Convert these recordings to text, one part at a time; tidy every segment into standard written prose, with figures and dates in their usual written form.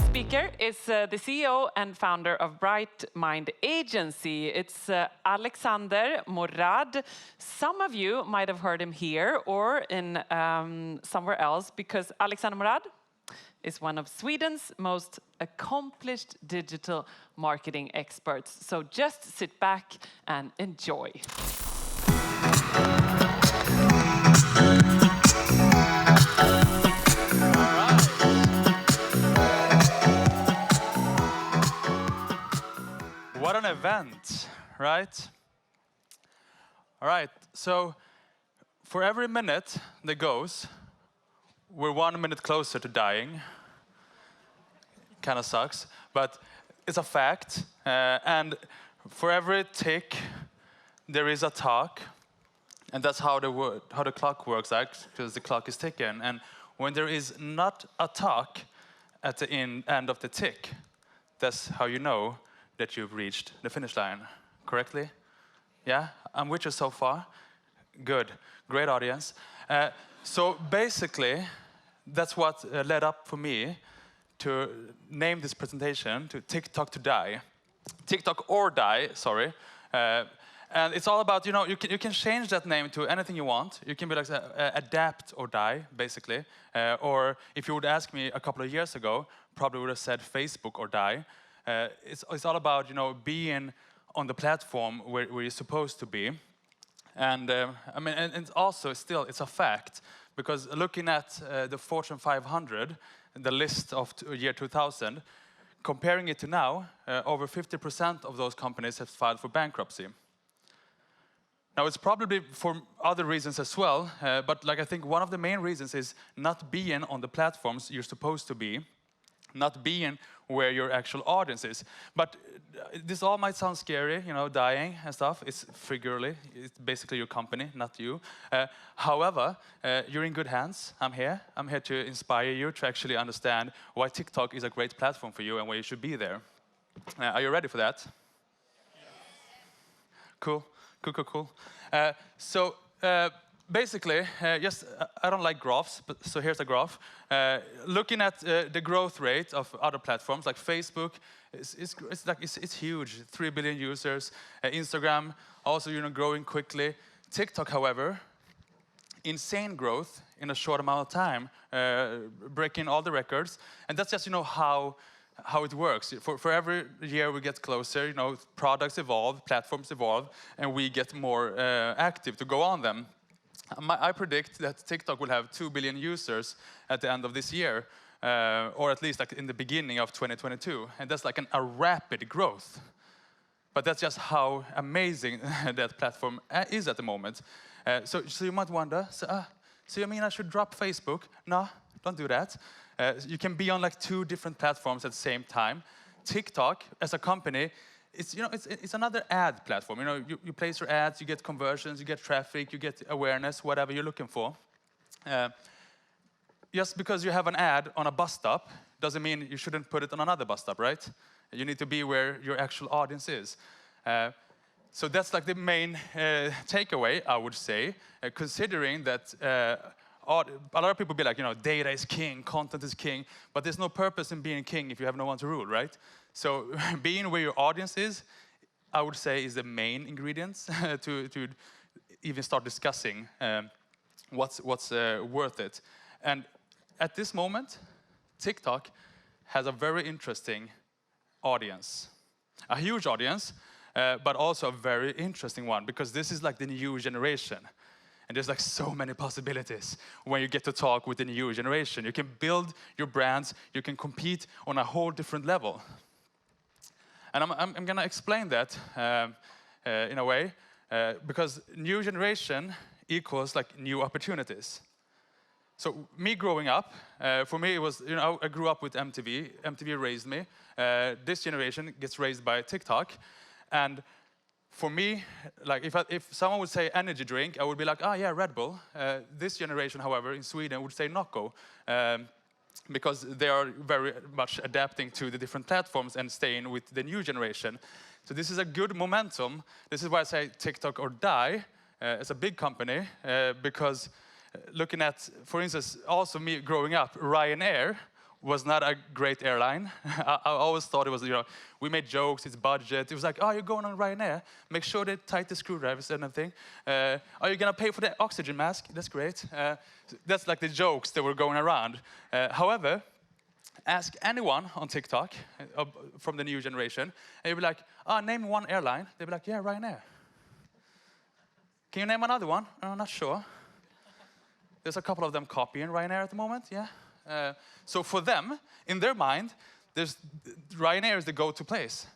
speaker is the CEO and founder of Bright Mind Agency. It's Alexander Morad. Some of you might have heard him here or in somewhere else, because Alexander Morad is one of Sweden's most accomplished digital marketing experts. So just sit back and enjoy. What an event, right? All right, so for every minute that goes, we're 1 minute closer to dying. Kind of sucks, but it's a fact. And for every tick, there is a talk. And that's how the clock works, because the clock is ticking. And when there is not a talk at the end of the tick, that's how you know that you've reached the finish line correctly. Yeah, I'm with you so far. Good, great audience. So basically, that's what led up for me to name this presentation to TikTok to Die. TikTok or die, sorry. And it's all about, you can change that name to anything you want. You can be like adapt or die, basically. Or if you would ask me a couple of years ago, probably would have said Facebook or die. It's all about, being on the platform where you're supposed to be. And and also still, it's a fact, because looking at the Fortune 500, the list of year 2000, comparing it to now, over 50% of those companies have filed for bankruptcy. Now, it's probably for other reasons as well, but I think one of the main reasons is not being on the platforms you're supposed to be, not being where your actual audience is. But this all might sound scary, dying and stuff. It's figuratively. It's basically your company, not you. However, you're in good hands. I'm here. I'm here to inspire you to actually understand why TikTok is a great platform for you and why you should be there. Are you ready for that? Cool. So basically, I don't like graphs, so here's a graph. Looking at the growth rate of other platforms like Facebook, it's huge, 3 billion users. Instagram also growing quickly. TikTok, however, insane growth in a short amount of time, breaking all the records. And that's just how it works. For every year we get closer, products evolve, platforms evolve, and we get more active to go on them. I predict that TikTok will have 2 billion users at the end of this year, or at least in the beginning of 2022. And that's a rapid growth. But that's just how amazing that platform is at the moment. So you might wonder, so you mean I should drop Facebook? No, don't do that. You can be on 2 different platforms at the same time. TikTok, as a company, it's another ad platform. You place your ads, you get conversions, you get traffic, you get awareness, whatever you're looking for. Just because you have an ad on a bus stop doesn't mean you shouldn't put it on another bus stop, right? You need to be where your actual audience is. So that's the main takeaway, I would say, considering that a lot of people be like, data is king, content is king, but there's no purpose in being king if you have no one to rule, right? So being where your audience is, I would say, is the main ingredients to even start discussing what's worth it. And at this moment, TikTok has a very interesting audience. A huge audience, but also a very interesting one, because this is the new generation. And there's so many possibilities when you get to talk with the new generation. You can build your brands, you can compete on a whole different level. And I'm going to explain that in a way, because new generation equals new opportunities. So me growing up, for me it was, I grew up with MTV. MTV raised me. This generation gets raised by TikTok. And for me, if someone would say energy drink, I would be like, yeah, Red Bull. This generation, however, in Sweden would say Nocco, because they are very much adapting to the different platforms and staying with the new generation. So this is a good momentum. This is why I say TikTok or die as a big company, because looking at, for instance, also me growing up, Ryanair was not a great airline. I always thought it was, we made jokes, it's budget. It was like, oh, you're going on Ryanair. Make sure they tight the screwdrivers and everything. Are you going to pay for the oxygen mask? That's great. That's like the jokes that were going around. However, ask anyone on TikTok from the new generation, and you'll be like, name one airline. They'll be like, yeah, Ryanair. Can you name another one? I'm not sure. There's a couple of them copying Ryanair at the moment, yeah. So for them, in their mind, Ryanair is the go-to place.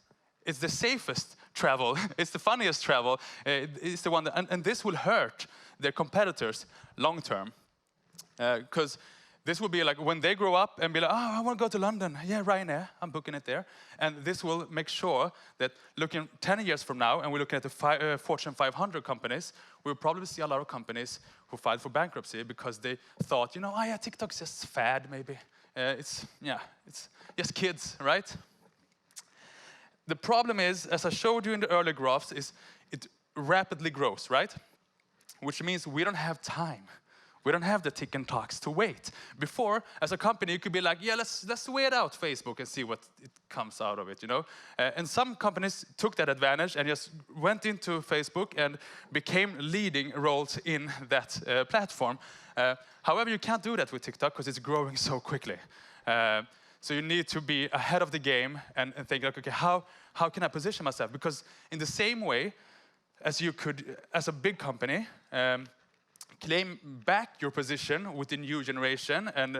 It's the safest travel. It's the funniest travel. It's the one that, and this will hurt their competitors long term. Because this will be like when they grow up and be like, oh, I want to go to London. Yeah, Ryanair, I'm booking it there. And this will make sure that looking 10 years from now, and we're looking at the Fortune 500 companies, we'll probably see a lot of companies who filed for bankruptcy because they thought, oh yeah, TikTok's just fad maybe. It's just kids, right? The problem is, as I showed you in the earlier graphs, is it rapidly grows, right? Which means we don't have time. We don't have the tick and talks to wait. Before, as a company, you could be like, yeah, let's wait out Facebook and see what it comes out of it, And some companies took that advantage and just went into Facebook and became leading roles in that platform. However, you can't do that with TikTok because it's growing so quickly. So you need to be ahead of the game and think, like, okay, how can I position myself? Because in the same way as you could, as a big company, claim back your position with the new generation and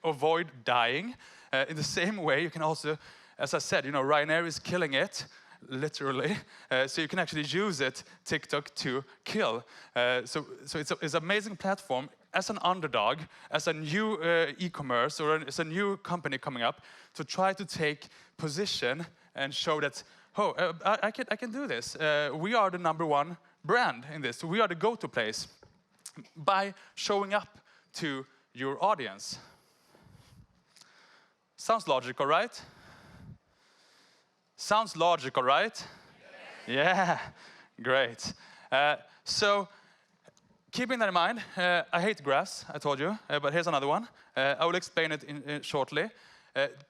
avoid dying. In the same way, you can also, as I said, Ryanair is killing it, literally. So you can actually use TikTok, to kill. So it's an amazing platform as an underdog, as a new e-commerce or as a new company coming up, to try to take position and show that, I can do this. We are the #1 brand in this. We are the go-to place, by showing up to your audience. Sounds logical, right? Sounds logical, right? Yeah, great. So, keeping that in mind, I hate graphs, I told you, but here's another one. I will explain it shortly.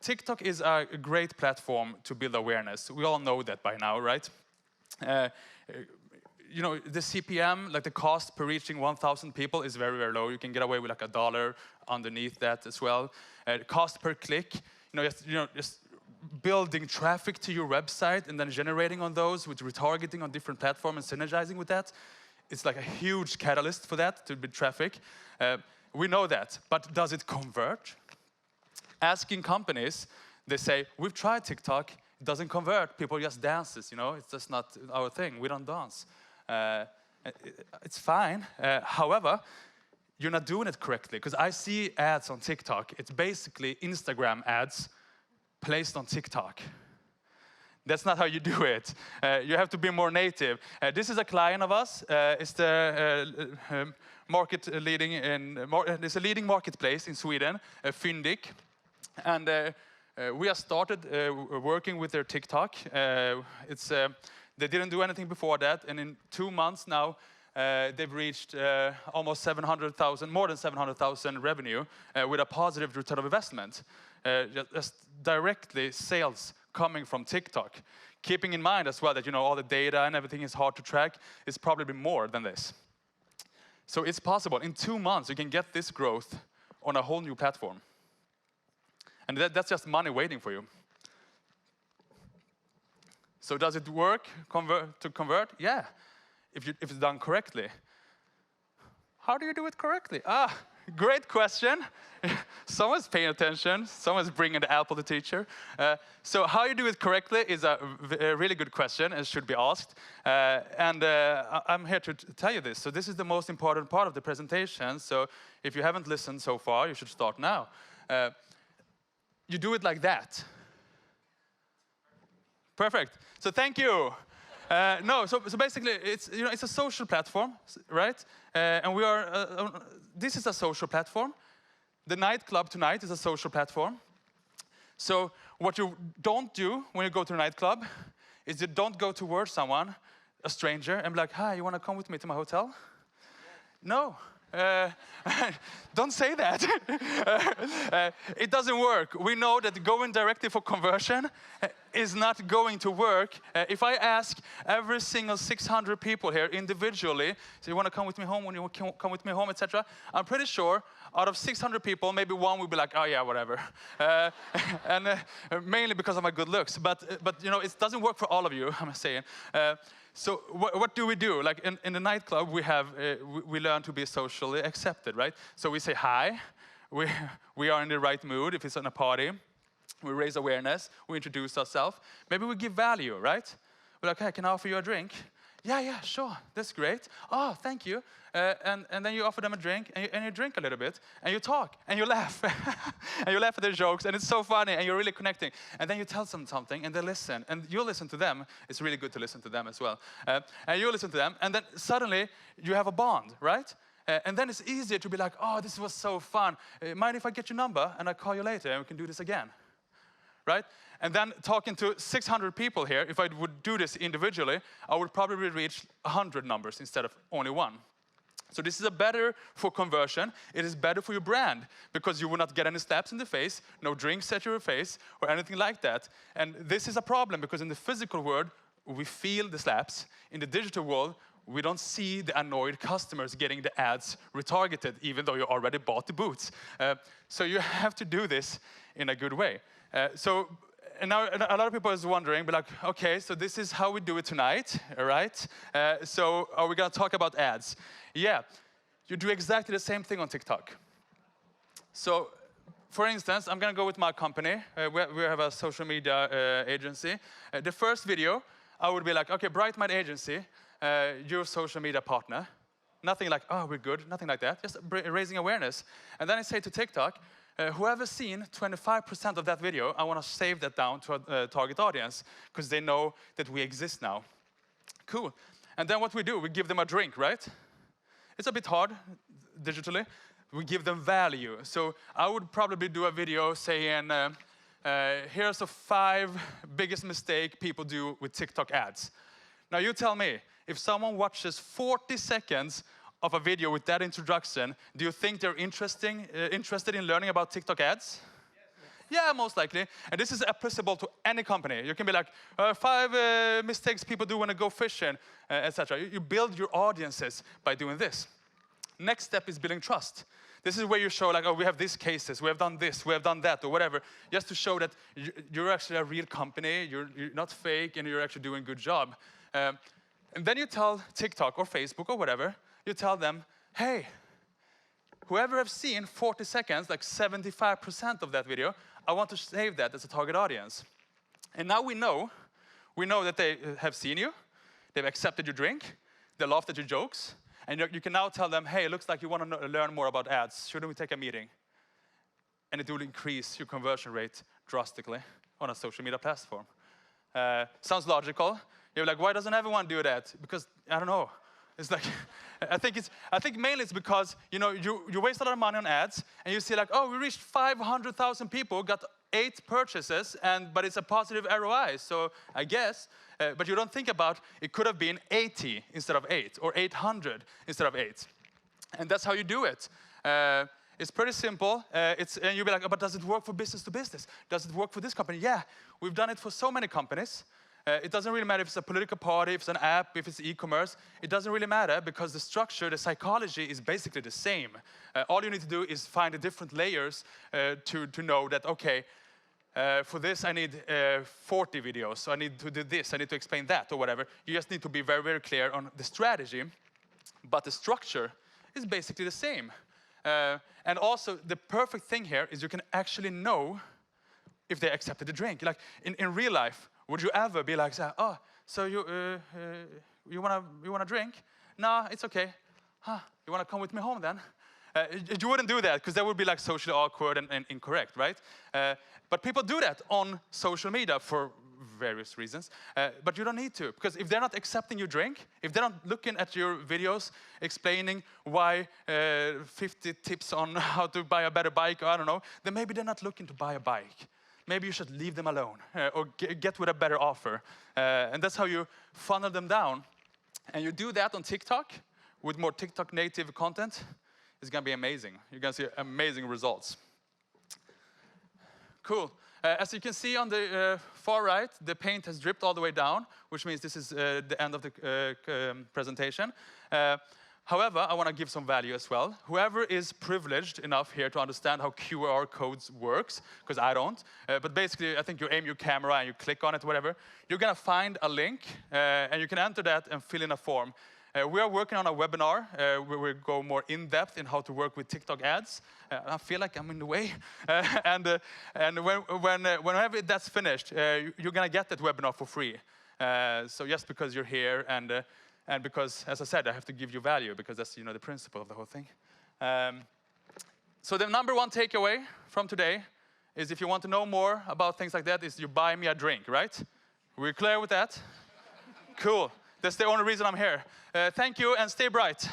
TikTok is a great platform to build awareness. We all know that by now, right? The CPM, like the cost per reaching 1,000 people, is very, very low. You can get away with like $1 underneath that as well. Cost per click, just building traffic to your website and then generating on those with retargeting on different platforms and synergizing with that. It's like a huge catalyst for that, to build traffic. We know that, but does it convert? Asking companies, they say, we've tried TikTok, it doesn't convert. People just dances, it's just not our thing. We don't dance. It's fine. However, you're not doing it correctly, because I see ads on TikTok. It's basically Instagram ads placed on TikTok. That's not how you do it. You have to be more native. This is a client of us. It's the it's a leading marketplace in Sweden, Fyndik, and we have started working with their TikTok. They didn't do anything before that, and in 2 months now, they've reached almost 700,000, more than 700,000 revenue with a positive return of investment. Just directly sales coming from TikTok. Keeping in mind as well that all the data and everything is hard to track, it's probably more than this. So it's possible. In 2 months, you can get this growth on a whole new platform. And that's just money waiting for you. So does it work to convert? Yeah, if it's done correctly. How do you do it correctly? Great question. Someone's paying attention. Someone's bringing the apple to teacher. So how you do it correctly is a really good question and should be asked. I'm here to tell you this. So this is the most important part of the presentation. So if you haven't listened so far, you should start now. You do it like that. Perfect. So thank you. So basically, it's a social platform, right? And we are. This is a social platform. The nightclub tonight is a social platform. So what you don't do when you go to a nightclub is you don't go towards someone, a stranger, and be like, "Hi, you want to come with me to my hotel?" No, Don't say that. It doesn't work. We know that going directly for conversion is not going to work. If I ask every single 600 people here individually, so you want to come with me home, when you come with me home, etc., I'm pretty sure out of 600 people, maybe one will be like, oh yeah, whatever. And mainly because of my good looks. But you know, it doesn't work for all of you, I'm saying. So what do we do? Like in the nightclub, we learn to be socially accepted, right? So we say hi, we are in the right mood if it's on a party, we raise awareness, we introduce ourselves. Maybe we give value, right? We're like, hey, can I offer you a drink? Yeah, sure, that's great. Oh, thank you. And then you offer them a drink, and you drink a little bit, and you talk, and you laugh. And you laugh at their jokes, and it's so funny, and you're really connecting. And then you tell them something, and they listen, and you listen to them. It's really good to listen to them as well. And you listen to them, and then suddenly you have a bond, right? And then it's easier to be like, oh, this was so fun. Mind if I get your number, and I call you later, and we can do this again, right? And then talking to 600 people here, if I would do this individually, I would probably reach 100 numbers instead of only one. So this is a better for conversion. It is better for your brand because you will not get any slaps in the face, no drinks at your face, or anything like that. And this is a problem because in the physical world, we feel the slaps. In the digital world, we don't see the annoyed customers getting the ads retargeted, even though you already bought the boots. So you have to do this in a good way. And now a lot of people is wondering, but like, okay, so this is how we do it tonight, all right? So are we gonna talk about ads? Yeah, you do exactly the same thing on TikTok. So, for instance, I'm gonna go with my company. We have a social media agency. The first video, I would be like, okay, Bright Mind Agency, your social media partner. Nothing like, oh, we're good, nothing like that. Just raising awareness. And then I say to TikTok, whoever's seen 25% of that video, I want to save that down to a target audience because they know that we exist now. Cool. And then what we do, we give them a drink, right? It's a bit hard digitally. We give them value. So I would probably do a video saying, here's the 5 biggest mistakes people do with TikTok ads. Now you tell me, if someone watches 40 seconds of a video with that introduction, do you think they're interested in learning about TikTok ads? Yes. Yeah, most likely. And this is applicable to any company. You can be like, 5 mistakes people do when they go fishing, etc. You build your audiences by doing this. Next step is building trust. This is where you show like, oh, we have these cases, we have done this, we have done that, or whatever, just to show that you're actually a real company, you're not fake, and you're actually doing a good job. And then you tell TikTok or Facebook or whatever, you tell them, hey, whoever have seen 40 seconds, like 75% of that video, I want to save that as a target audience. And now we know that they have seen you, they've accepted your drink, they laughed at your jokes, and you can now tell them, hey, it looks like you want to learn more about ads. Shouldn't we take a meeting? And it will increase your conversion rate drastically on a social media platform. Sounds logical. You're like, why doesn't everyone do that? Because, I don't know. It's like, I think mainly it's because, you waste a lot of money on ads, and you see like, oh, we reached 500,000 people, got 8 purchases, but it's a positive ROI, so I guess. But you don't think about, it could have been 80 instead of 8, or 800 instead of 8. And that's how you do it. It's pretty simple. And you'll be like, oh, but does it work for business to business? Does it work for this company? Yeah, we've done it for so many companies. It doesn't really matter if it's a political party, if it's an app, if it's e-commerce. It doesn't really matter because the structure, the psychology is basically the same. All you need to do is find the different layers to know that, okay, for this I need 40 videos, so I need to do this, I need to explain that, or whatever. You just need to be very, very clear on the strategy, but the structure is basically the same. And also, the perfect thing here is you can actually know if they accepted the drink. Like, in real life, would you ever be like, oh, so you wanna drink? No, it's okay. Huh, you wanna come with me home then? You wouldn't do that, because that would be like socially awkward and incorrect, right? But people do that on social media for various reasons. But you don't need to, because if they're not accepting your drink, if they're not looking at your videos explaining why 50 tips on how to buy a better bike, or I don't know, then maybe they're not looking to buy a bike. Maybe you should leave them alone or get with a better offer. And that's how you funnel them down. And you do that on TikTok with more TikTok native content. It's going to be amazing. You're going to see amazing results. Cool. As you can see on the far right, the paint has dripped all the way down, which means this is the end of the presentation. However, I want to give some value as well. Whoever is privileged enough here to understand how QR codes works, because I don't, but basically I think you aim your camera and you click on it, whatever, you're going to find a link and you can enter that and fill in a form. We are working on a webinar where we go more in-depth in how to work with TikTok ads. I feel like I'm in the way. Whenever that's finished, you're going to get that webinar for free. So just because you're here and because, as I said, I have to give you value because that's the principle of the whole thing. So the number one takeaway from today is if you want to know more about things like that is you buy me a drink, right? We're clear with that? Cool. That's the only reason I'm here. Thank you and stay bright.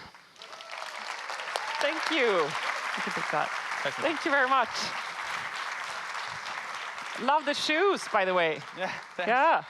Thank you. You can take that. Thank you very much. Love the shoes, by the way. Yeah, thanks. Yeah.